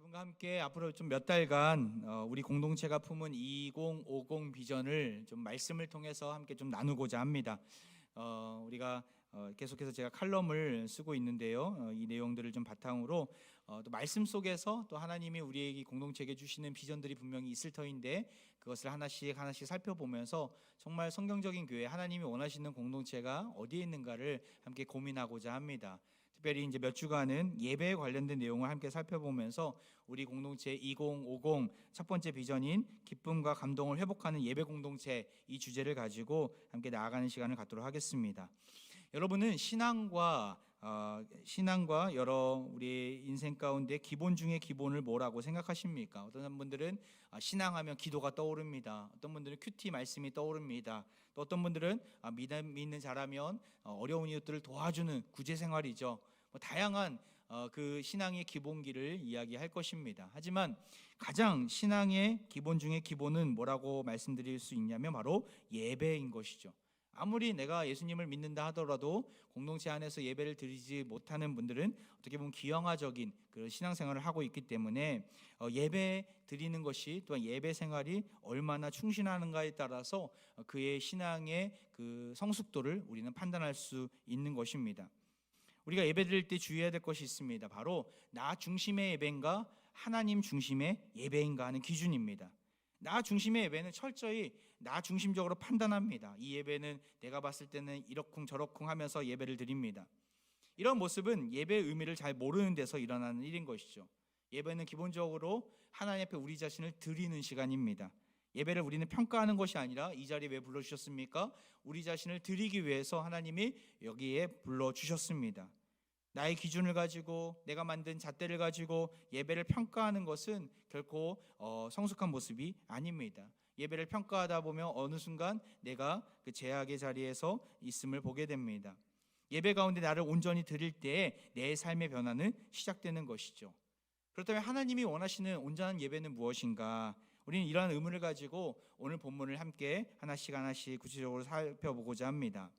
여러분과 함께 앞으로 좀 몇 달간 우리 공동체가 품은 2050 비전을 좀 말씀을 통해서 함께 좀 나누고자 합니다. 우리가 계속해서 제가 칼럼을 쓰고 있는데요. 이 내용들을 좀 바탕으로 또 말씀 속에서 또 하나님이 우리에게 공동체에게 주시는 비전들이 분명히 있을 터인데 그것을 하나씩 살펴보면서 정말 성경적인 교회, 하나님이 원하시는 공동체가 어디에 있는가를 함께 고민하고자 합니다. 특별히 이제 몇 주간은 예배에 관련된 내용을 함께 살펴보면서 우리 공동체 2050 첫 번째 비전인 기쁨과 감동을 회복하는 예배 공동체, 이 주제를 가지고 함께 나아가는 시간을 갖도록 하겠습니다. 여러분은 신앙과 여러 우리의 인생 가운데 기본 중에 기본을 뭐라고 생각하십니까? 어떤 분들은 신앙하면 기도가 떠오릅니다. 어떤 분들은 큐티 말씀이 떠오릅니다. 또 어떤 분들은 믿는 자라면 어려운 이웃들을 도와주는 구제 생활이죠. 다양한 그 신앙의 기본기를 이야기할 것입니다. 하지만 가장 신앙의 기본 중에 기본은 뭐라고 말씀드릴 수 있냐면 바로 예배인 것이죠. 아무리 내가 예수님을 믿는다 하더라도 공동체 안에서 예배를 드리지 못하는 분들은 어떻게 보면 기형아적인 그런 신앙생활을 하고 있기 때문에 예배 드리는 것이 또한 예배 생활이 얼마나 충실하는가에 따라서 그의 신앙의 그 성숙도를 우리는 판단할 수 있는 것입니다. 우리가 예배 드릴 때 주의해야 될 것이 있습니다. 바로 나 중심의 예배인가 하나님 중심의 예배인가 하는 기준입니다. 나 중심의 예배는 철저히 나 중심적으로 판단합니다. 이 예배는 내가 봤을 때는 이러쿵 저러쿵 하면서 예배를 드립니다. 이런 모습은 예배의 의미를 잘 모르는 데서 일어나는 일인 것이죠. 예배는 기본적으로 하나님 앞에 우리 자신을 드리는 시간입니다. 예배를 우리는 평가하는 것이 아니라 이 자리에 왜 불러주셨습니까? 우리 자신을 드리기 위해서 하나님이 여기에 불러주셨습니다. 나의 기준을 가지고 내가 만든 잣대를 가지고 예배를 평가하는 것은 결코 성숙한 모습이 아닙니다. 예배를 평가하다 보면 어느 순간 내가 그 제약의 자리에서 있음을 보게 됩니다. 예배 가운데 나를 온전히 드릴 때에 내 삶의 변화는 시작되는 것이죠. 그렇다면 하나님이 원하시는 온전한 예배는 무엇인가? 우리는 이러한 의문을 가지고 오늘 본문을 함께 하나씩 구체적으로 살펴보고자 합니다.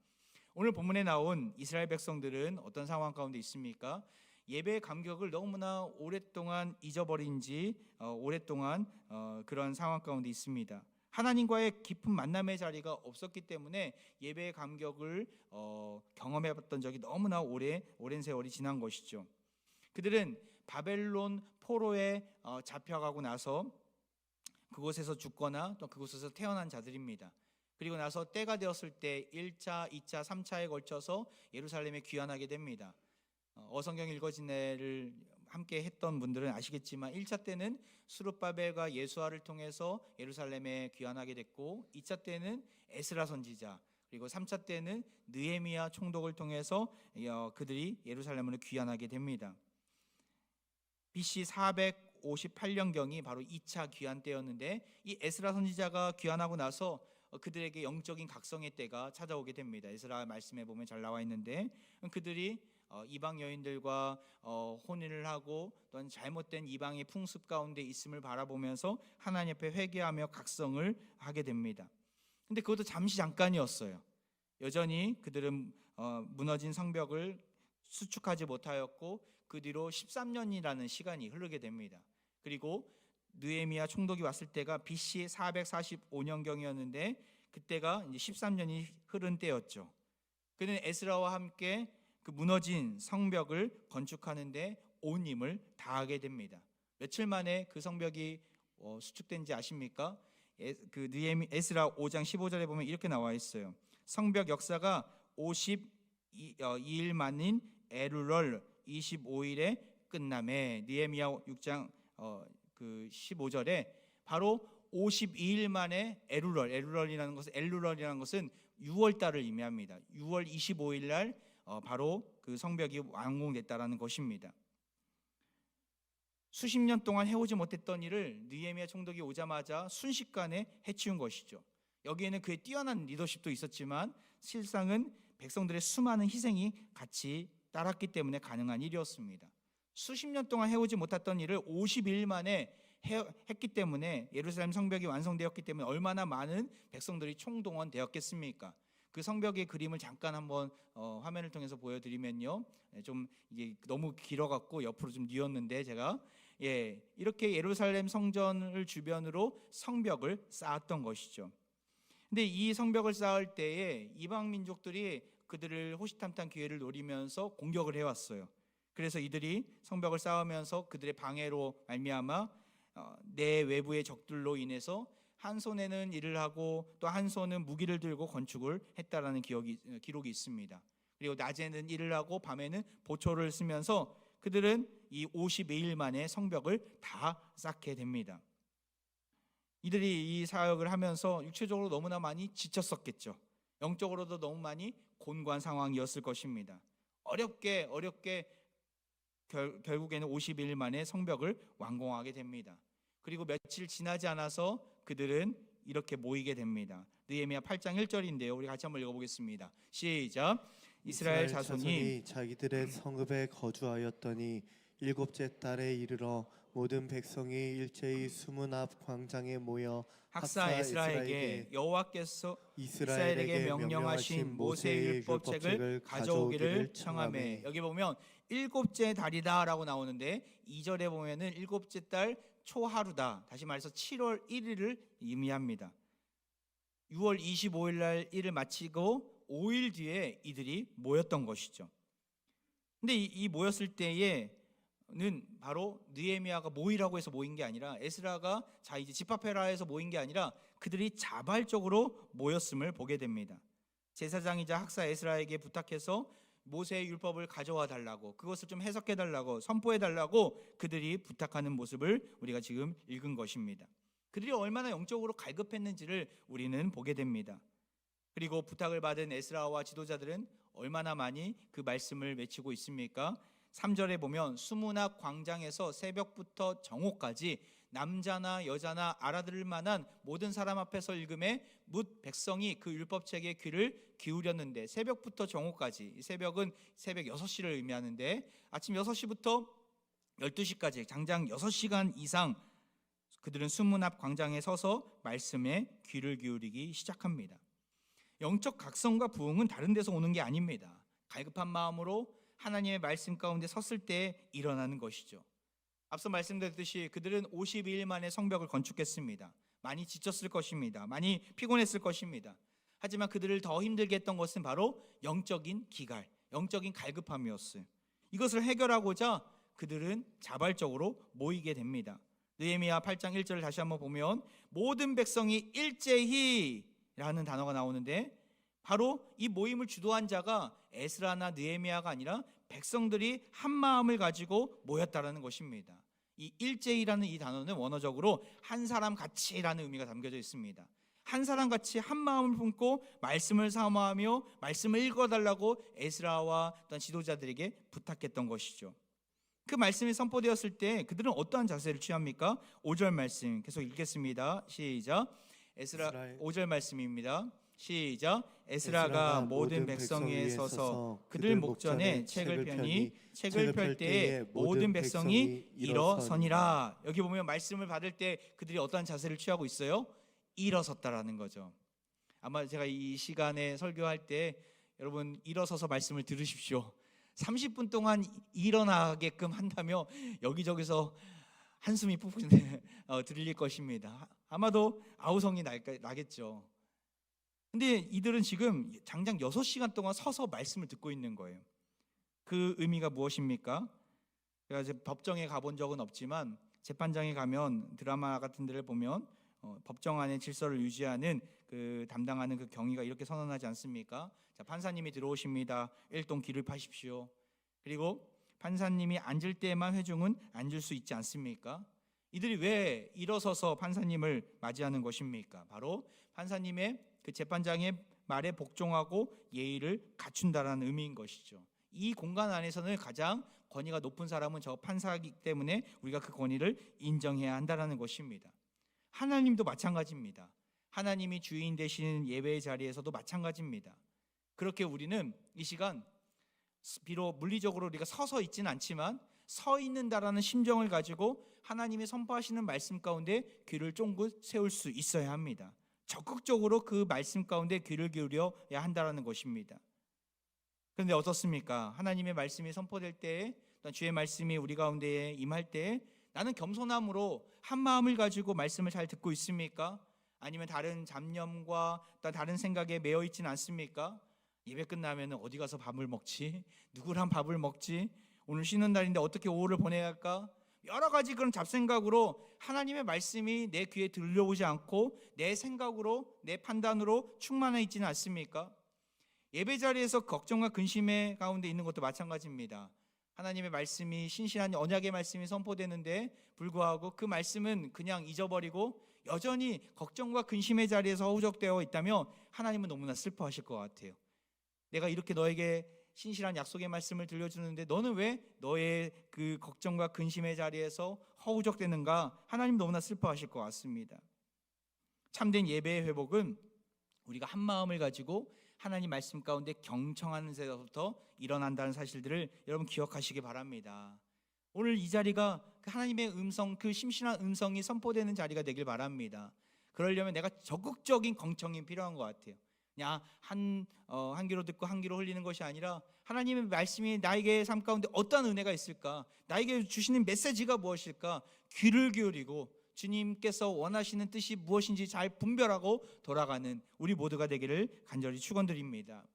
오늘 본문에 나온 이스라엘 백성들은 어떤 상황 가운데 있습니까? 예배의 감격을 너무나 오랫동안 잊어버린 지 오랫동안 그런 상황 가운데 있습니다. 하나님과의 깊은 만남의 자리가 없었기 때문에 예배의 감격을 경험해봤던 적이 너무나 오랜 세월이 지난 것이죠. 그들은 바벨론 포로에 잡혀가고 나서 그곳에서 죽거나 또 그곳에서 태어난 자들입니다. 그리고 나서 때가 되었을 때 1차, 2차, 3차에 걸쳐서 예루살렘에 귀환하게 됩니다. 어성경 읽어지네를 함께 했던 분들은 아시겠지만 1차 때는 스룹바벨과 예수아를 통해서 예루살렘에 귀환하게 됐고 2차 때는 에스라 선지자 그리고 3차 때는 느헤미야 총독을 통해서 그들이 예루살렘으로 귀환하게 됩니다. BC 458년경이 바로 2차 귀환 때였는데 이 에스라 선지자가 귀환하고 나서 그들에게 영적인 각성의 때가 찾아오게 됩니다. 에스라 말씀에 보면 잘 나와 있는데 그들이 이방 여인들과 혼인을 하고 또한 잘못된 이방의 풍습 가운데 있음을 바라보면서 하나님 앞에 회개하며 각성을 하게 됩니다. 근데 그것도 잠깐이었어요. 여전히 그들은 무너진 성벽을 수축하지 못하였고 그 뒤로 13년이라는 시간이 흐르게 됩니다. 그리고 느헤미야 총독이 왔을 때가 BC 445년경이었는데 그때가 이제 13년이 흐른 때였죠. 그는 에스라와 함께 그 무너진 성벽을 건축하는데 온 힘을 다하게 됩니다. 며칠 만에 그 성벽이 수축된지 아십니까? 에스라 5장 15절에 보면 이렇게 나와 있어요. 성벽 역사가 52일 만인 에루럴 25일에 끝남에. 느헤미야 6장 15절에 바로 52일 만에 엘룰럴이라는 것은 6월 달을 의미합니다. 6월 25일 날 바로 그 성벽이 완공됐다라는 것입니다. 수십 년 동안 해오지 못했던 일을 느헤미야 총독이 오자마자 순식간에 해치운 것이죠. 여기에는 그의 뛰어난 리더십도 있었지만 실상은 백성들의 수많은 희생이 같이 따랐기 때문에 가능한 일이었습니다. 수십 년 동안 해오지 못했던 일을 52일 만에 했기 때문에 예루살렘 성벽이 완성되었기 때문에 얼마나 많은 백성들이 총동원되었겠습니까? 그 성벽의 그림을 잠깐 한번 화면을 통해서 보여드리면요, 좀 이게 너무 길어갖고 옆으로 좀 뉘었는데 제가 이렇게 예루살렘 성전을 주변으로 성벽을 쌓았던 것이죠. 근데 이 성벽을 쌓을 때에 이방 민족들이 그들을 호시탐탐 기회를 노리면서 공격을 해왔어요. 그래서 이들이 성벽을 쌓으면서 그들의 방해로 말미암아 내 외부의 적들로 인해서 한 손에는 일을 하고 또 한 손은 무기를 들고 건축을 했다라는 기록이 있습니다. 그리고 낮에는 일을 하고 밤에는 보초를 쓰면서 그들은 이 52일 만에 성벽을 다 쌓게 됩니다. 이들이 이 사역을 하면서 육체적으로 너무나 많이 지쳤었겠죠. 영적으로도 너무 많이 곤고한 상황이었을 것입니다. 어렵게 결국에는 52일 만에 성벽을 완공하게 됩니다. 그리고 며칠 지나지 않아서 그들은 이렇게 모이게 됩니다. 느헤미야 8장 1절인데요. 우리 같이 한번 읽어보겠습니다. 시작. 이스라엘 자손이 자기들의 성읍에 거주하였더니 일곱째 달에 이르러 모든 백성이 일제히 수문 앞 광장에 모여 학사 에스라에게 여호와께서 이스라엘에게 명령하신 모세의 율법책을 가져오기를 청하매. 여기 보면 일곱째 달이다라고 나오는데 2절에 보면은 일곱째 달 초하루다. 다시 말해서 7월 1일을 의미합니다. 6월 25일 날 일을 마치고 5일 뒤에 이들이 모였던 것이죠. 근데 이 모였을 때에는 바로 느헤미야가 모이라고 해서 모인 게 아니라 에스라가 자 이제 집합해라 해서 모인 게 아니라 그들이 자발적으로 모였음을 보게 됩니다. 제사장이자 학사 에스라에게 부탁해서 모세의 율법을 가져와 달라고, 그것을 좀 해석해 달라고, 선포해 달라고 그들이 부탁하는 모습을 우리가 지금 읽은 것입니다. 그들이 얼마나 영적으로 갈급했는지를 우리는 보게 됩니다. 그리고 부탁을 받은 에스라와 지도자들은 얼마나 많이 그 말씀을 외치고 있습니까? 3절에 보면 수문 앞 광장에서 새벽부터 정오까지 남자나 여자나 알아들을 만한 모든 사람 앞에서 읽음에 뭇 백성이 그 율법책에 귀를 기울였는데, 새벽부터 정오까지, 이 새벽은 새벽 6시를 의미하는데 아침 6시부터 12시까지 장장 6시간 이상 그들은 수문 앞 광장에 서서 말씀에 귀를 기울이기 시작합니다. 영적 각성과 부흥은 다른 데서 오는 게 아닙니다. 갈급한 마음으로 하나님의 말씀 가운데 섰을 때 일어나는 것이죠. 앞서 말씀드렸듯이 그들은 52일 만에 성벽을 건축했습니다. 많이 지쳤을 것입니다. 많이 피곤했을 것입니다. 하지만 그들을 더 힘들게 했던 것은 바로 영적인 기갈, 영적인 갈급함이었어요. 이것을 해결하고자 그들은 자발적으로 모이게 됩니다. 느헤미야 8장 1절을 다시 한번 보면 모든 백성이 일제히 라는 단어가 나오는데 바로 이 모임을 주도한 자가 에스라나 느헤미야가 아니라 백성들이 한 마음을 가지고 모였다라는 것입니다. 이 일제히라는 이 단어는 원어적으로 한 사람 같이라는 의미가 담겨져 있습니다. 한 사람 같이 한 마음을 품고 말씀을 사모하며 말씀을 읽어달라고 에스라와 어떤 지도자들에게 부탁했던 것이죠. 그 말씀이 선포되었을 때 그들은 어떠한 자세를 취합니까? 5절 말씀 계속 읽겠습니다. 시작. 에스라 5절 말씀입니다. 시작. 에스라가 모든 백성 위에 서서 그들 목전에 책을 펴니 책을 펼 때에 모든 백성이 일어서니라. 여기 보면 말씀을 받을 때 그들이 어떠한 자세를 취하고 있어요? 일어섰다라는 거죠. 아마 제가 이 시간에 설교할 때 여러분 일어서서 말씀을 들으십시오. 30분 동안 일어나게끔 한다며 여기저기서 한숨이 푹푹 들릴 것입니다. 아마도 아우성이 나겠죠. 근데 이들은 지금 장장 6시간 동안 서서 말씀을 듣고 있는 거예요. 그 의미가 무엇입니까? 제가 이제 법정에 가본 적은 없지만 재판장에 가면 드라마 같은 데를 보면 법정 안의 질서를 유지하는 그 담당하는 그 경위가 이렇게 선언하지 않습니까? 자, 판사님이 들어오십니다. 일동 길을 파십시오. 그리고 판사님이 앉을 때만 회중은 앉을 수 있지 않습니까? 이들이 왜 일어서서 판사님을 맞이하는 것입니까? 바로 판사님의 그 재판장의 말에 복종하고 예의를 갖춘다라는 의미인 것이죠. 이 공간 안에서는 가장 권위가 높은 사람은 저 판사이기 때문에 우리가 그 권위를 인정해야 한다는 것입니다. 하나님도 마찬가지입니다. 하나님이 주인 되시는 예배의 자리에서도 마찬가지입니다. 그렇게 우리는 이 시간 비록 물리적으로 우리가 서서 있지는 않지만 서 있는다라는 심정을 가지고 하나님이 선포하시는 말씀 가운데 귀를 쫑긋 세울 수 있어야 합니다. 적극적으로 그 말씀 가운데 귀를 기울여야 한다는 것입니다. 그런데 어떻습니까? 하나님의 말씀이 선포될 때, 주의 말씀이 우리 가운데에 임할 때 나는 겸손함으로 한 마음을 가지고 말씀을 잘 듣고 있습니까? 아니면 다른 잡념과 또 다른 생각에 매여 있지는 않습니까? 예배 끝나면 어디 가서 밥을 먹지? 누구랑 밥을 먹지? 오늘 쉬는 날인데 어떻게 오후를 보내야 할까? 여러 가지 그런 잡생각으로 하나님의 말씀이 내 귀에 들려오지 않고 내 생각으로, 내 판단으로 충만해 있지는 않습니까? 예배 자리에서 걱정과 근심의 가운데 있는 것도 마찬가지입니다. 하나님의 말씀이, 신실한 언약의 말씀이 선포되는데 불구하고 그 말씀은 그냥 잊어버리고 여전히 걱정과 근심의 자리에서 허우적되어 있다면 하나님은 너무나 슬퍼하실 것 같아요. 내가 이렇게 너에게 신실한 약속의 말씀을 들려주는데 너는 왜 너의 그 걱정과 근심의 자리에서 허우적대는가? 하나님 너무나 슬퍼하실 것 같습니다. 참된 예배의 회복은 우리가 한 마음을 가지고 하나님 말씀 가운데 경청하는 데서부터 일어난다는 사실들을 여러분 기억하시기 바랍니다. 오늘 이 자리가 하나님의 음성, 그 심신한 음성이 선포되는 자리가 되길 바랍니다. 그러려면 내가 적극적인 경청이 필요한 것 같아요. 그냥 한 귀로 듣고 한 귀로 흘리는 것이 아니라 하나님의 말씀이 나에게 삶 가운데 어떠한 은혜가 있을까, 나에게 주시는 메시지가 무엇일까, 귀를 기울이고 주님께서 원하시는 뜻이 무엇인지 잘 분별하고 돌아가는 우리 모두가 되기를 간절히 축원드립니다.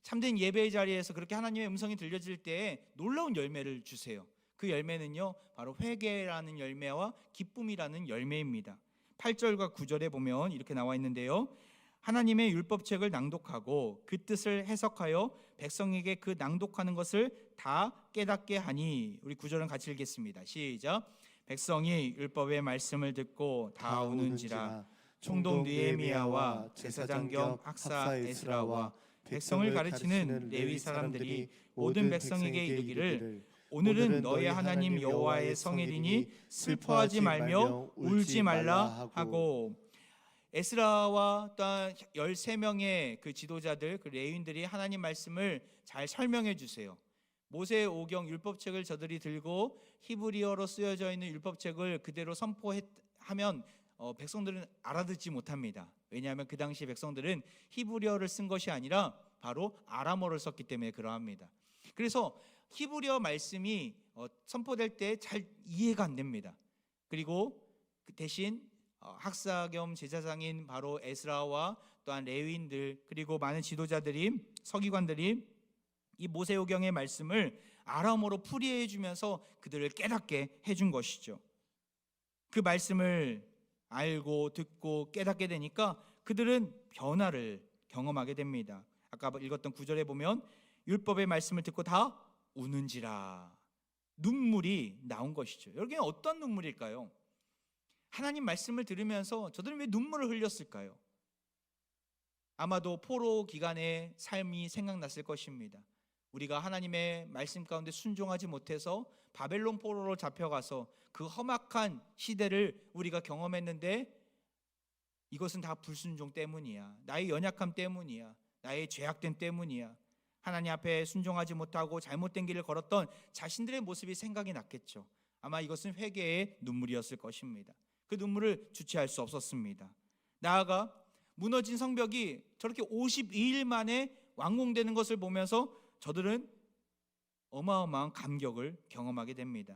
참된 예배의 자리에서 그렇게 하나님의 음성이 들려질 때 놀라운 열매를 주세요. 그 열매는요, 바로 회개라는 열매와 기쁨이라는 열매입니다. 8절과 9절에 보면 이렇게 나와 있는데요, 하나님의 율법책을 낭독하고 그 뜻을 해석하여 백성에게 그 낭독하는 것을 다 깨닫게 하니. 우리 9절은 같이 읽겠습니다. 시작. 백성이 율법의 말씀을 듣고 다 우는지라. 총독 느헤미야와 제사장 겸 학사 에스라와 백성을 가르치는 레위 사람들이 모든 백성에게 이르기를 오늘은 너의 하나님 여호와의 성일이니 슬퍼하지 말며 울지 말라 하고. 에스라와 또한 13명의 그 지도자들, 그 레위인들이 하나님 말씀을 잘 설명해 주세요. 모세의 오경 율법책을 저들이 들고 히브리어로 쓰여져 있는 율법책을 그대로 선포하면 백성들은 알아듣지 못합니다. 왜냐하면 그 당시 백성들은 히브리어를 쓴 것이 아니라 바로 아람어를 썼기 때문에 그러합니다. 그래서 히브리어 말씀이 선포될 때 잘 이해가 안 됩니다. 그리고 그 대신 학사 겸 제사장인 바로 에스라와 또한 레위인들, 그리고 많은 지도자들이, 서기관들이 이 모세오경의 말씀을 아람어로 풀이해 주면서 그들을 깨닫게 해준 것이죠. 그 말씀을 알고 듣고 깨닫게 되니까 그들은 변화를 경험하게 됩니다. 아까 읽었던 9절에 보면 율법의 말씀을 듣고 다 우는지라. 눈물이 나온 것이죠. 여기는 어떤 눈물일까요? 하나님 말씀을 들으면서 저들은 왜 눈물을 흘렸을까요? 아마도 포로 기간의 삶이 생각났을 것입니다. 우리가 하나님의 말씀 가운데 순종하지 못해서 바벨론 포로로 잡혀가서 그 험악한 시대를 우리가 경험했는데 이것은 다 불순종 때문이야. 나의 연약함 때문이야. 나의 죄악됨 때문이야. 하나님 앞에 순종하지 못하고 잘못된 길을 걸었던 자신들의 모습이 생각이 났겠죠. 아마 이것은 회개의 눈물이었을 것입니다. 그 눈물을 주체할 수 없었습니다. 나아가 무너진 성벽이 저렇게 52일 만에 완공되는 것을 보면서 저들은 어마어마한 감격을 경험하게 됩니다.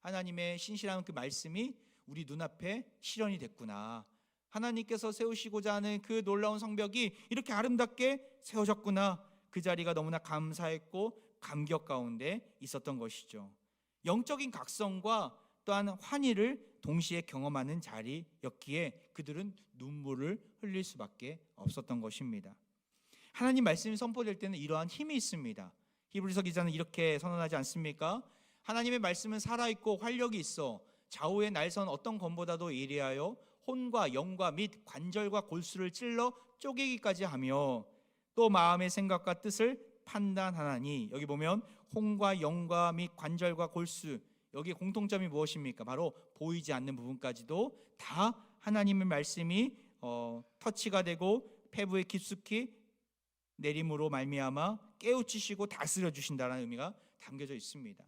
하나님의 신실한 그 말씀이 우리 눈앞에 실현이 됐구나. 하나님께서 세우시고자 하는 그 놀라운 성벽이 이렇게 아름답게 세워졌구나. 그 자리가 너무나 감사했고 감격 가운데 있었던 것이죠. 영적인 각성과 또한 환희를 동시에 경험하는 자리였기에 그들은 눈물을 흘릴 수밖에 없었던 것입니다. 하나님 말씀이 선포될 때는 이러한 힘이 있습니다. 히브리서 기자는 이렇게 선언하지 않습니까? 하나님의 말씀은 살아있고 활력이 있어 좌우의 날선 어떤 검보다도 예리하여 혼과 영과 및 관절과 골수를 찔러 쪼개기까지 하며 또 마음의 생각과 뜻을 판단하나니. 여기 보면 혼과 영과 및 관절과 골수, 여기 공통점이 무엇입니까? 바로 보이지 않는 부분까지도 다 하나님의 말씀이 터치가 되고 폐부에 깊숙이 내림으로 말미암아 깨우치시고 다스려 주신다는 의미가 담겨져 있습니다.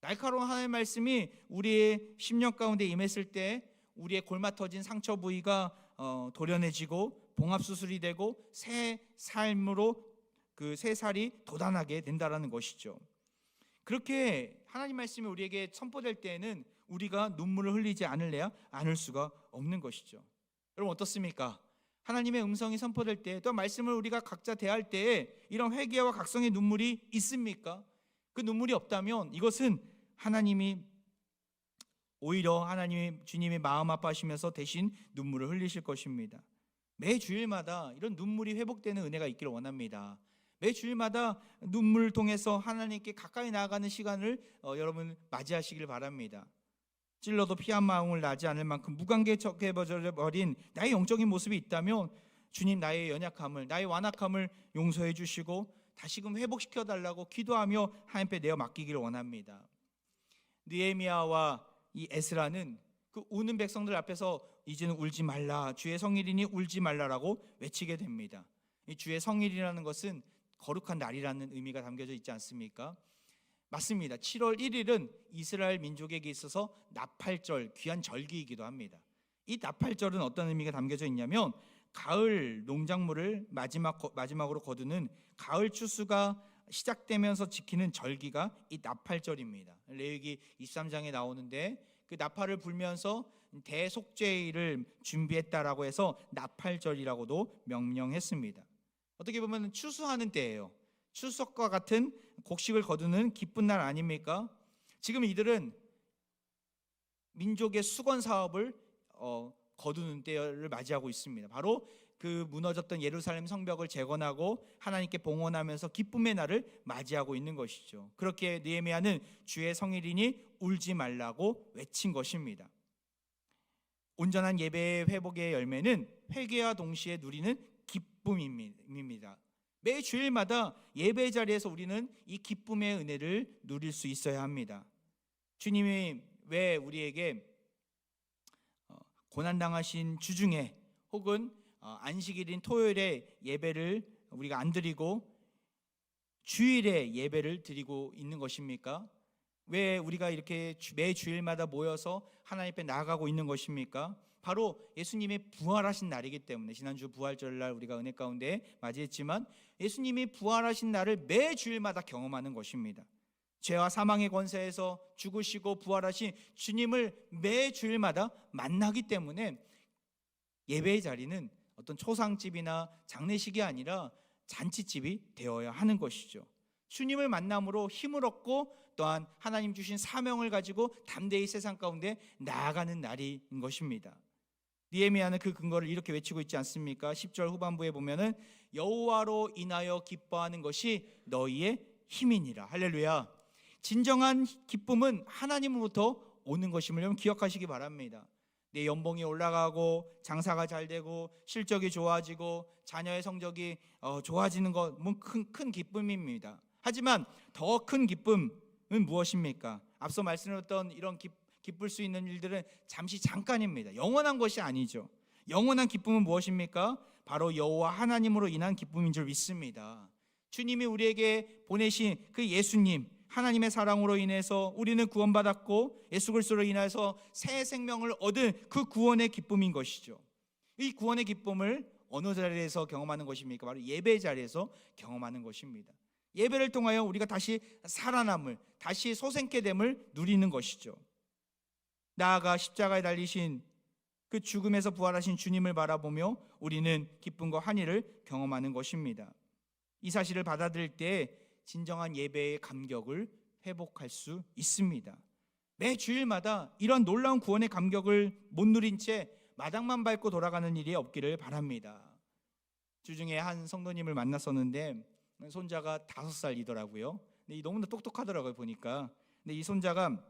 날카로운 하나님의 말씀이 우리의 심령 가운데 임했을 때 우리의 골마 터진 상처 부위가 도련해지고 봉합 수술이 되고 새 삶으로 그 새 살이 돋아나게 된다라는 것이죠. 그렇게 하나님 말씀이 우리에게 선포될 때에는 우리가 눈물을 흘리지 않을래야 않을 수가 없는 것이죠. 여러분 어떻습니까? 하나님의 음성이 선포될 때, 또 말씀을 우리가 각자 대할 때에 이런 회개와 각성의 눈물이 있습니까? 그 눈물이 없다면 이것은 하나님이 오히려 주님이 마음 아파하시면서 대신 눈물을 흘리실 것입니다. 매 주일마다 이런 눈물이 회복되는 은혜가 있기를 원합니다. 매 주일마다 눈물을 통해서 하나님께 가까이 나아가는 시간을 여러분 맞이하시길 바랍니다. 찔러도 피 한 방울 나지 않을 만큼 무관계적해버린 나의 영적인 모습이 있다면 주님 나의 연약함을, 나의 완악함을 용서해 주시고 다시금 회복시켜 달라고 기도하며 하나님 앞에 내어 맡기기를 원합니다. 느헤미야와 이 에스라는 그 우는 백성들 앞에서 이제는 울지 말라, 주의 성일이니 울지 말라라고 외치게 됩니다. 이 주의 성일이라는 것은 거룩한 날이라는 의미가 담겨져 있지 않습니까? 맞습니다. 7월 1일은 이스라엘 민족에게 있어서 나팔절, 귀한 절기이기도 합니다. 이 나팔절은 어떤 의미가 담겨져 있냐면 가을 농작물을 마지막으로 거두는 가을 추수가 시작되면서 지키는 절기가 이 나팔절입니다. 레위기 23장에 나오는데 그 나팔을 불면서 대속죄를 준비했다라고 해서 나팔절이라고도 명명했습니다. 어떻게 보면 추수하는 때예요. 추석과 같은 곡식을 거두는 기쁜 날 아닙니까? 지금 이들은 민족의 수건 사업을 거두는 때를 맞이하고 있습니다. 바로 그 무너졌던 예루살렘 성벽을 재건하고 하나님께 봉헌하면서 기쁨의 날을 맞이하고 있는 것이죠. 그렇게 느헤미야는 주의 성일이니 울지 말라고 외친 것입니다. 온전한 예배의 회복의 열매는 회개와 동시에 누리는 기쁨입니다. 매 주일마다 예배 자리에서 우리는 이 기쁨의 은혜를 누릴 수 있어야 합니다. 주님이 왜 우리에게 고난당하신 주중에 혹은 안식일인 토요일에 예배를 우리가 안 드리고 주일에 예배를 드리고 있는 것입니까? 왜 우리가 이렇게 매 주일마다 모여서 하나님 앞에 나아가고 있는 것입니까? 바로 예수님이 부활하신 날이기 때문에, 지난주 부활절날 우리가 은혜 가운데 맞이했지만 예수님이 부활하신 날을 매 주일마다 경험하는 것입니다. 죄와 사망의 권세에서 죽으시고 부활하신 주님을 매 주일마다 만나기 때문에 예배의 자리는 어떤 초상집이나 장례식이 아니라 잔치집이 되어야 하는 것이죠. 주님을 만남으로 힘을 얻고 또한 하나님 주신 사명을 가지고 담대히 세상 가운데 나아가는 날인 것입니다. 느헤미야는 그 근거를 이렇게 외치고 있지 않습니까? 10절 후반부에 보면은 여호와로 인하여 기뻐하는 것이 너희의 힘이니라. 할렐루야. 진정한 기쁨은 하나님으로부터 오는 것임을 여러분 기억하시기 바랍니다. 내 연봉이 올라가고 장사가 잘 되고 실적이 좋아지고 자녀의 성적이 좋아지는 것은 큰 기쁨입니다. 하지만 더 큰 기쁨은 무엇입니까? 앞서 말씀드렸던 이런 기쁠 수 있는 일들은 잠시 잠깐입니다. 영원한 것이 아니죠. 영원한 기쁨은 무엇입니까? 바로 여호와 하나님으로 인한 기쁨인 줄 믿습니다. 주님이 우리에게 보내신 그 예수님, 하나님의 사랑으로 인해서 우리는 구원받았고 예수 그리스도로 인해서 새 생명을 얻은 그 구원의 기쁨인 것이죠. 이 구원의 기쁨을 어느 자리에서 경험하는 것입니까? 바로 예배 자리에서 경험하는 것입니다. 예배를 통하여 우리가 다시 살아남을, 다시 소생케 됨을 누리는 것이죠. 나아가 십자가에 달리신 그 죽음에서 부활하신 주님을 바라보며 우리는 기쁨과 환희를 경험하는 것입니다. 이 사실을 받아들일 때 진정한 예배의 감격을 회복할 수 있습니다. 매 주일마다 이런 놀라운 구원의 감격을 못 누린 채 마당만 밟고 돌아가는 일이 없기를 바랍니다. 주중에 한 성도님을 만났었는데 손자가 5살이더라고요. 근데 너무나 똑똑하더라고요 보니까. 근데 이 손자가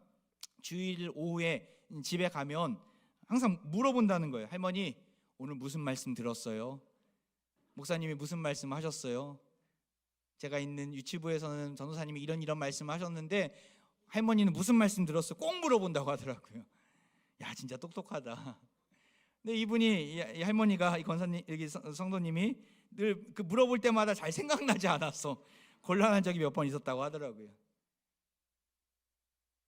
주일 오후에 집에 가면 항상 물어본다는 거예요. 할머니 오늘 무슨 말씀 들었어요? 목사님이 무슨 말씀 하셨어요? 제가 있는 유치부에서는 전도사님이 이런 말씀 하셨는데 할머니는 무슨 말씀 들었어요? 꼭 물어본다고 하더라고요. 야 진짜 똑똑하다. 근데 이 할머니가 이 권사님 여기 성도님이 늘 그 물어볼 때마다 잘 생각나지 않았어. 곤란한 적이 몇 번 있었다고 하더라고요.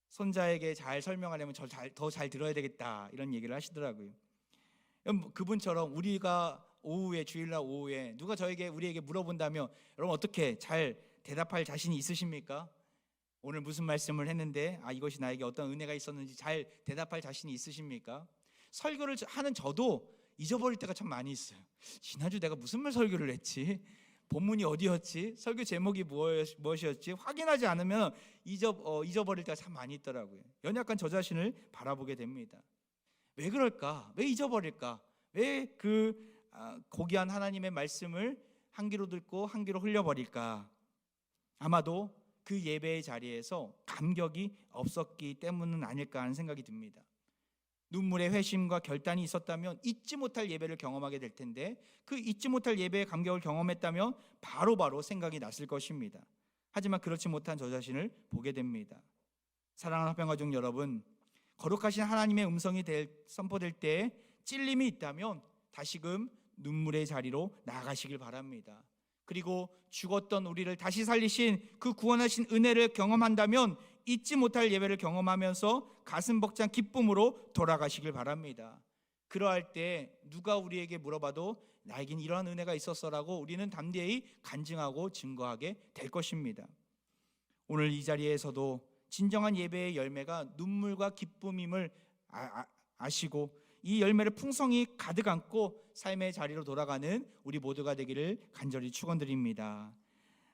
손자에게 잘 설명하려면 더 잘 들어야 되겠다 이런 얘기를 하시더라고요. 그분처럼 우리가 오후에 주일날 오후에 누가 우리에게 물어본다면 여러분 어떻게 잘 대답할 자신이 있으십니까? 오늘 무슨 말씀을 했는데 이것이 나에게 어떤 은혜가 있었는지 잘 대답할 자신이 있으십니까? 설교를 하는 저도 잊어버릴 때가 참 많이 있어요. 지난주 내가 무슨 말 설교를 했지? 본문이 어디였지? 설교 제목이 무엇이었지? 확인하지 않으면 잊어버릴 때가 참 많이 있더라고요. 연약한 저 자신을 바라보게 됩니다. 왜 그럴까? 왜 잊어버릴까? 왜 고귀한 하나님의 말씀을 한 귀로 듣고 한 귀로 흘려버릴까? 아마도 그 예배의 자리에서 감격이 없었기 때문은 아닐까 하는 생각이 듭니다. 눈물의 회심과 결단이 있었다면 잊지 못할 예배를 경험하게 될 텐데, 그 잊지 못할 예배의 감격을 경험했다면 바로바로 생각이 났을 것입니다. 하지만 그렇지 못한 저 자신을 보게 됩니다. 사랑하는 화평가족 여러분, 거룩하신 하나님의 음성이 선포될 때 찔림이 있다면 다시금 눈물의 자리로 나아가시길 바랍니다. 그리고 죽었던 우리를 다시 살리신 그 구원하신 은혜를 경험한다면 잊지 못할 예배를 경험하면서 가슴 벅찬 기쁨으로 돌아가시길 바랍니다. 그러할 때 누가 우리에게 물어봐도 나에겐 이러한 은혜가 있었어라고 우리는 담대히 간증하고 증거하게 될 것입니다. 오늘 이 자리에서도 진정한 예배의 열매가 눈물과 기쁨임을 아시고 이 열매를 풍성히 가득 안고 삶의 자리로 돌아가는 우리 모두가 되기를 간절히 축원드립니다.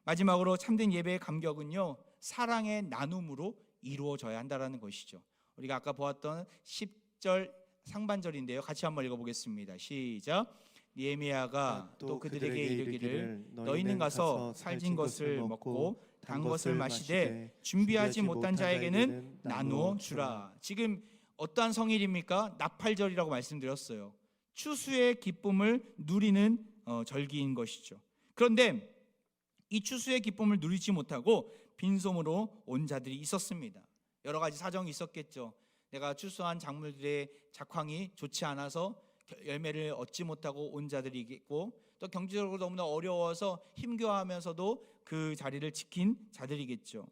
마지막으로 참된 예배의 감격은요, 사랑의 나눔으로 이루어져야 한다는 것이죠. 우리가 아까 보았던 10절 상반절인데요, 같이 한번 읽어보겠습니다. 시작. 느헤미야가 또 그들에게 이르기를 너희는 가서 살진 것을 먹고 단 것을 마시되 준비하지 못한 자에게는 나누어 주라. 지금 어떠한 성일입니까? 나팔절이라고 말씀드렸어요. 추수의 기쁨을 누리는 절기인 것이죠. 그런데 이 추수의 기쁨을 누리지 못하고 빈손으로 온 자들이 있었습니다. 여러 가지 사정이 있었겠죠. 내가 추수한 작물들의 작황이 좋지 않아서 열매를 얻지 못하고 온 자들이 있고, 또 경제적으로 너무나 어려워서 힘겨워하면서도 그 자리를 지킨 자들이겠죠.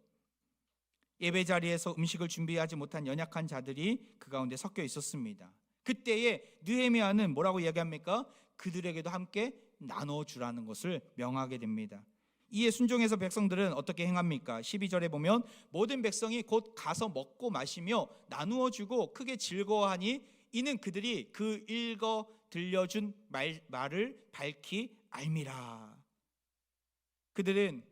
예배 자리에서 음식을 준비하지 못한 연약한 자들이 그 가운데 섞여 있었습니다. 그때에 느헤미야는 뭐라고 이야기합니까? 그들에게도 함께 나눠주라는 것을 명하게 됩니다. 이에 순종해서 백성들은 어떻게 행합니까? 12절에 보면 모든 백성이 곧 가서 먹고 마시며 나누어 주고 크게 즐거워하니 이는 그들이 그 읽어 들려준 말을 밝히 알미라. 그들은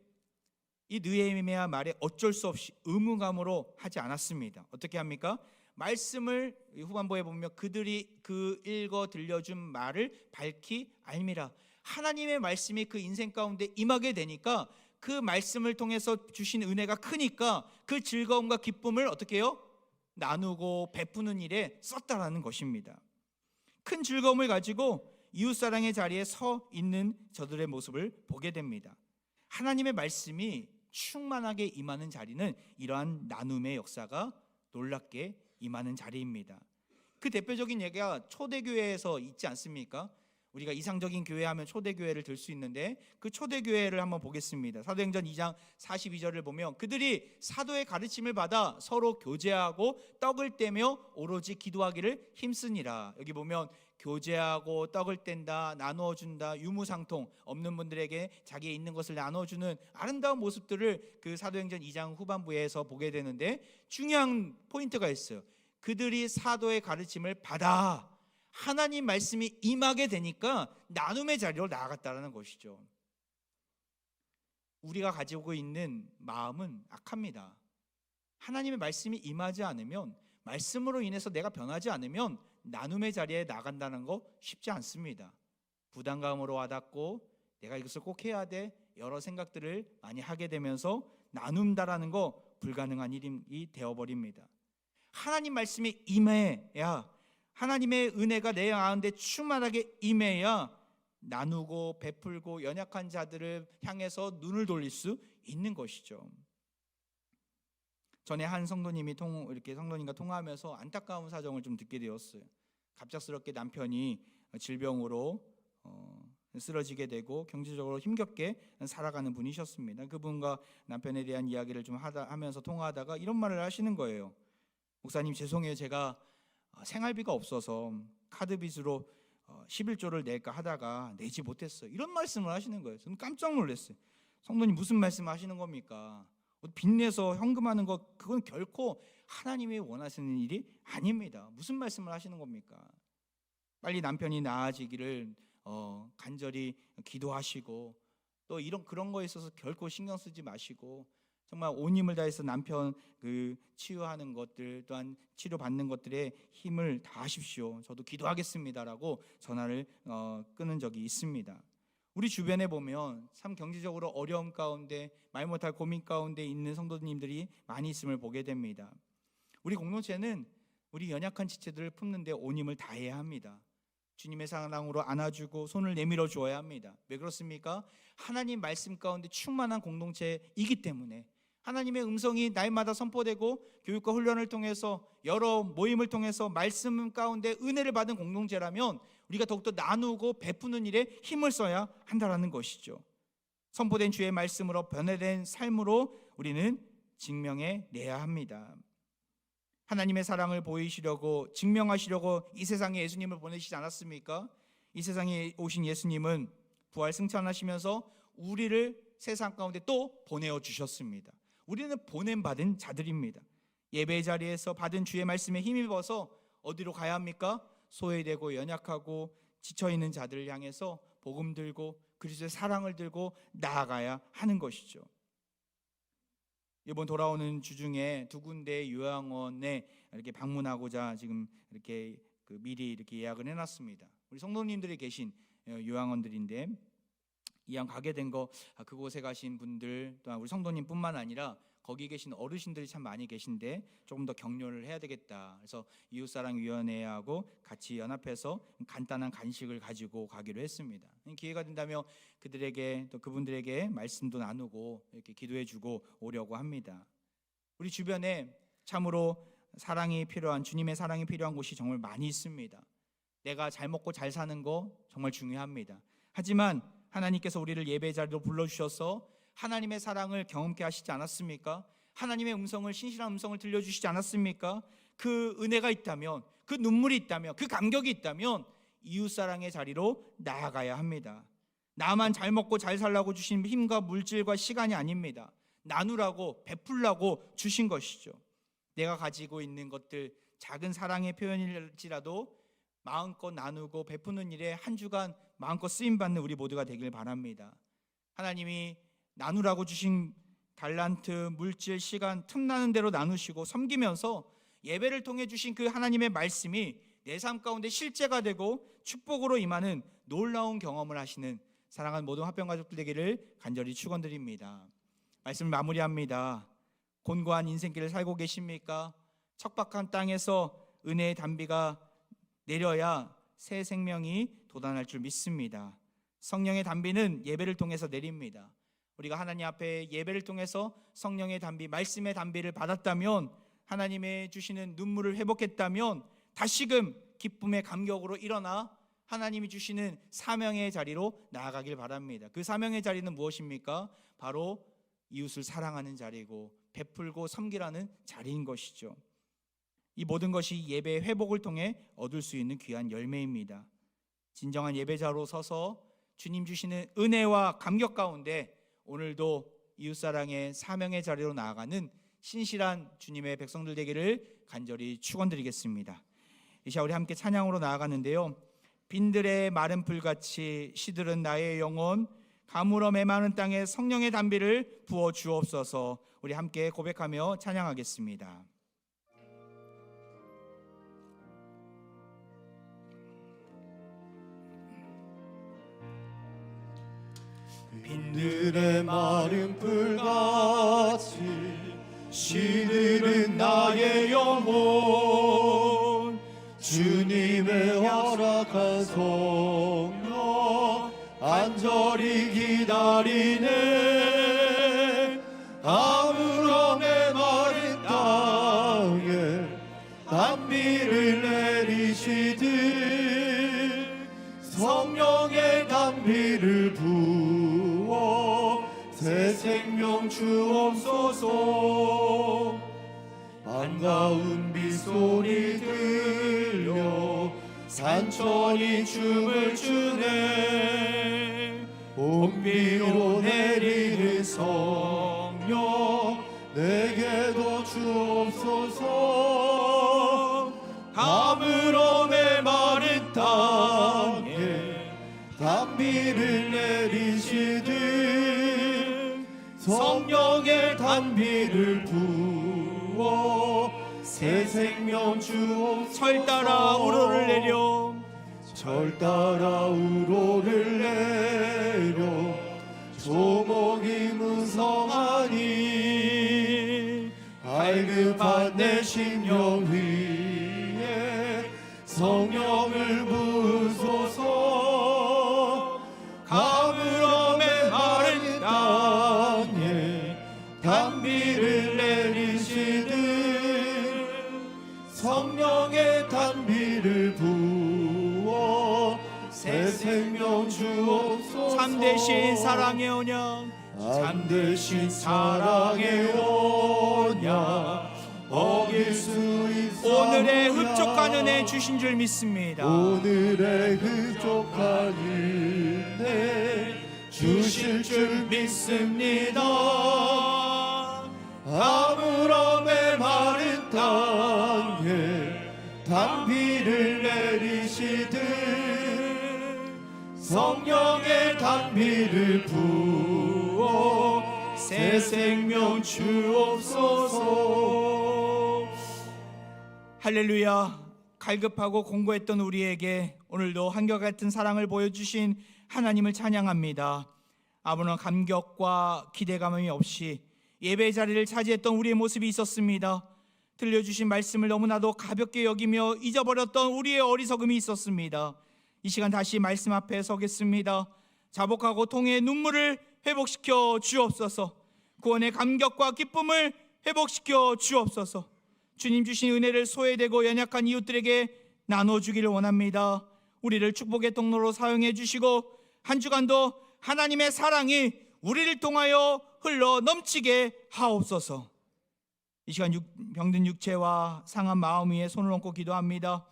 이 느헤미야 말에 어쩔 수 없이 의무감으로 하지 않았습니다. 어떻게 합니까? 말씀을 후반부에 보면 그들이 그 읽어 들려준 말을 밝히 알미라. 하나님의 말씀이 그 인생 가운데 임하게 되니까 그 말씀을 통해서 주신 은혜가 크니까 그 즐거움과 기쁨을 어떻게 해요? 나누고 베푸는 일에 썼다라는 것입니다. 큰 즐거움을 가지고 이웃사랑의 자리에 서 있는 저들의 모습을 보게 됩니다. 하나님의 말씀이 충만하게 임하는 자리는 이러한 나눔의 역사가 놀랍게 임하는 자리입니다. 그 대표적인 예가 초대교회에서 있지 않습니까? 우리가 이상적인 교회하면 초대교회를 들 수 있는데 그 초대교회를 한번 보겠습니다. 사도행전 2장 42절을 보면 그들이 사도의 가르침을 받아 서로 교제하고 떡을 떼며 오로지 기도하기를 힘쓰니라. 여기 보면 교제하고 떡을 뗀다, 나누어 준다, 유무상통, 없는 분들에게 자기의 있는 것을 나눠주는 아름다운 모습들을 그 사도행전 2장 후반부에서 보게 되는데, 중요한 포인트가 있어요. 그들이 사도의 가르침을 받아 하나님 말씀이 임하게 되니까 나눔의 자리로 나아갔다는 것이죠. 우리가 가지고 있는 마음은 악합니다. 하나님의 말씀이 임하지 않으면, 말씀으로 인해서 내가 변하지 않으면 나눔의 자리에 나간다는 거 쉽지 않습니다. 부담감으로 와닿고 내가 이것을 꼭 해야 돼, 여러 생각들을 많이 하게 되면서 나눈다라는 거 불가능한 일이 되어버립니다. 하나님 말씀이 임해야, 하나님의 은혜가 내 가운데 충만하게 임해야 나누고 베풀고 연약한 자들을 향해서 눈을 돌릴 수 있는 것이죠. 전에 한 성도님이 이렇게 성도님과 통화하면서 안타까운 사정을 좀 듣게 되었어요. 갑작스럽게 남편이 질병으로 쓰러지게 되고 경제적으로 힘겹게 살아가는 분이셨습니다. 그분과 남편에 대한 이야기를 좀 하면서 통화하다가 이런 말을 하시는 거예요. 목사님, 죄송해요. 제가 생활비가 없어서 카드빚으로 11조를 낼까 하다가 내지 못했어요. 이런 말씀을 하시는 거예요. 저는 깜짝 놀랐어요. 성도님, 무슨 말씀 하시는 겁니까? 빚내서 헌금하는 것, 그건 결코 하나님이 원하시는 일이 아닙니다. 무슨 말씀을 하시는 겁니까? 빨리 남편이 나아지기를 간절히 기도하시고, 또 그런 거에 있어서 결코 신경 쓰지 마시고, 정말 온 힘을 다해서 남편 치유하는 것들, 또한 치료받는 것들에 힘을 다하십시오. 저도 기도하겠습니다라고 전화를 끊은 적이 있습니다. 우리 주변에 보면 참 경제적으로 어려움 가운데, 말 못할 고민 가운데 있는 성도님들이 많이 있음을 보게 됩니다. 우리 공동체는 우리 연약한 지체들을 품는 데 온 힘을 다해야 합니다. 주님의 사랑으로 안아주고 손을 내밀어 주어야 합니다. 왜 그렇습니까? 하나님 말씀 가운데 충만한 공동체이기 때문에, 하나님의 음성이 날마다 선포되고 교육과 훈련을 통해서, 여러 모임을 통해서 말씀 가운데 은혜를 받은 공동체라면 우리가 더욱더 나누고 베푸는 일에 힘을 써야 한다는 것이죠. 선포된 주의 말씀으로 변화된 삶으로 우리는 증명해 내야 합니다. 하나님의 사랑을 보이시려고, 증명하시려고 이 세상에 예수님을 보내시지 않았습니까? 이 세상에 오신 예수님은 부활 승천하시면서 우리를 세상 가운데 또 보내어 주셨습니다. 우리는 보냄받은 자들입니다. 예배 자리에서 받은 주의 말씀에 힘입어서 어디로 가야 합니까? 소외되고 연약하고 지쳐있는 자들을 향해서 복음 들고 그리스도의 사랑을 들고 나아가야 하는 것이죠. 이번 돌아오는 주 중에 두 군데의 요양원에 이렇게 방문하고자 지금 이렇게 미리 이렇게 예약을 해놨습니다. 우리 성도님들이 계신 요양원들인데, 이왕 가게 된 거, 그곳에 가신 분들, 또한 우리 성도님뿐만 아니라 거기 계신 어르신들이 참 많이 계신데 조금 더 격려를 해야 되겠다. 그래서 이웃사랑위원회하고 같이 연합해서 간단한 간식을 가지고 가기로 했습니다. 기회가 된다면 그들에게, 또 그분들에게 말씀도 나누고 이렇게 기도해주고 오려고 합니다. 우리 주변에 참으로 사랑이 필요한, 주님의 사랑이 필요한 곳이 정말 많이 있습니다. 내가 잘 먹고 잘 사는 거 정말 중요합니다. 하지만 하나님께서 우리를 예배 자리로 불러주셔서 하나님의 사랑을 경험케 하시지 않았습니까? 하나님의 음성을, 신실한 음성을 들려주시지 않았습니까? 그 은혜가 있다면, 그 눈물이 있다면, 그 감격이 있다면 이웃사랑의 자리로 나아가야 합니다. 나만 잘 먹고 잘 살라고 주신 힘과 물질과 시간이 아닙니다. 나누라고, 베풀라고 주신 것이죠. 내가 가지고 있는 것들, 작은 사랑의 표현일지라도 마음껏 나누고 베푸는 일에 한 주간 마음껏 쓰임받는 우리 모두가 되길 바랍니다. 하나님이 나누라고 주신 달란트, 물질, 시간 틈나는 대로 나누시고 섬기면서 예배를 통해 주신 그 하나님의 말씀이 내 삶 가운데 실제가 되고 축복으로 임하는 놀라운 경험을 하시는 사랑하는 모든 화평가족들 되기를 간절히 축원드립니다. 말씀을 마무리합니다. 곤고한 인생길을 살고 계십니까? 척박한 땅에서 은혜의 단비가 내려야 새 생명이 돋아날 줄 믿습니다. 성령의 단비는 예배를 통해서 내립니다. 우리가 하나님 앞에 예배를 통해서 성령의 단비, 말씀의 단비를 받았다면, 하나님의 주시는 눈물을 회복했다면 다시금 기쁨의 감격으로 일어나 하나님이 주시는 사명의 자리로 나아가길 바랍니다. 그 사명의 자리는 무엇입니까? 바로 이웃을 사랑하는 자리고 베풀고 섬기라는 자리인 것이죠. 이 모든 것이 예배의 회복을 통해 얻을 수 있는 귀한 열매입니다. 진정한 예배자로 서서 주님 주시는 은혜와 감격 가운데 오늘도 이웃사랑의 사명의 자리로 나아가는 신실한 주님의 백성들 되기를 간절히 축원드리겠습니다. 이 시간 우리 함께 찬양으로 나아가는데요, 빈들의 마른 풀같이 시들은 나의 영혼, 가물어 메마른 땅에 성령의 단비를 부어 주옵소서. 우리 함께 고백하며 찬양하겠습니다. 빈들의 마른 풀같이 시들은 나의 영혼, 주님의 허락한 성령 안절히 기다리네. 아무런 메마른 땅에 단비를 내리시듯 성령의 단비를 부어 새 생명 주옵소서. 반가운 빗소리 들려 산천이 춤을 추네. 봄비로 내리는 성령 내게도 주옵소서. 가물어 메마른 땅에 단비를 내리시듯 성령의 단비를 부어 새 생명 주옵소서. 철 따라 우로를 내려 절 따라 우로를 내려 조목이 무성하니 갈급한 내 심령 위에 성령을 부으소서. 가물어 메마른 땅에 단비를 내리시듯 성령의 단비를 부어 새 생명 주옵소서. 참되신 사랑의 언약 참되신 사랑의 언약 어길 수 있어. 오늘의 흡족한 은혜 주신 줄 믿습니다. 오늘의 흡족한 은혜 주실 줄 믿습니다. 아무런 메마른 땅에 단비를 내리시듯 성령의 단비를 부어 새 생명 주옵소서. 할렐루야. 갈급하고 공고했던 우리에게 오늘도 한결같은 사랑을 보여주신 하나님을 찬양합니다. 아무런 감격과 기대감이 없이 예배 자리를 차지했던 우리의 모습이 있었습니다. 들려주신 말씀을 너무나도 가볍게 여기며 잊어버렸던 우리의 어리석음이 있었습니다. 이 시간 다시 말씀 앞에 서겠습니다. 자복하고 통의 눈물을 회복시켜 주옵소서. 구원의 감격과 기쁨을 회복시켜 주옵소서. 주님 주신 은혜를 소외되고 연약한 이웃들에게 나눠주기를 원합니다. 우리를 축복의 통로로 사용해 주시고 한 주간도 하나님의 사랑이 우리를 통하여 흘러 넘치게 하옵소서. 이 시간 병든 육체와 상한 마음 위에 손을 얹고 기도합니다.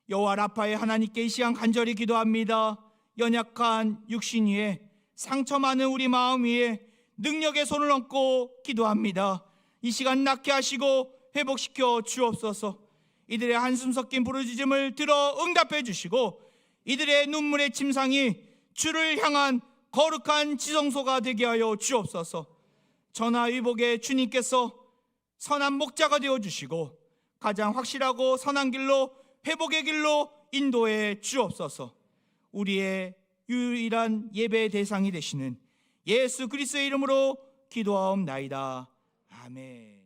여호와 라파의 하나님께 이 시간 간절히 기도합니다. 연약한 육신 위에 상처 많은 우리 마음 위에 능력의 손을 얹고 기도합니다. 이 시간 낫게 하시고 회복시켜 주옵소서. 이들의 한숨 섞인 부르짖음을 들어 응답해 주시고 이들의 눈물의 침상이 주를 향한 거룩한 지성소가 되게 하여 주옵소서. 전하위복의 주님께서 선한 목자가 되어 주시고 가장 확실하고 선한 길로 회복의 길로 인도해 주옵소서. 우리의 유일한 예배의 대상이 되시는 예수 그리스도의 이름으로 기도하옵나이다. 아멘.